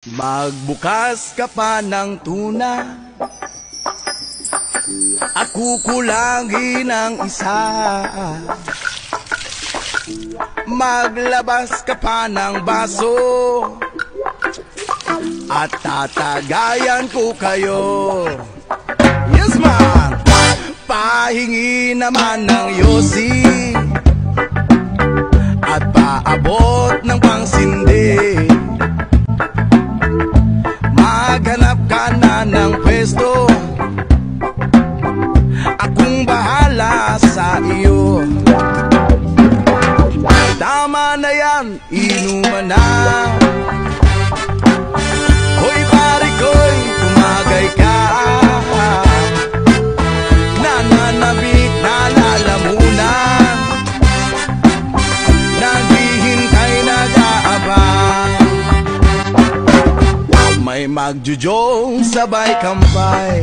Magbukas ka pa ng tuna, ako kulangin ng isa. Maglabas ka pa ng baso, at tatagayan ko kayo. Yes man! Pahingi naman ng yosi, at paabot ng pangsindi. Maghanap ka na ng pwesto, akong bahala sa iyo. Tama na yan, inuman na. Hoy pare ko'y tumagay ka, nananabik na lalamunan, naghihintay nag-aabang. May magjujong sabay kampay,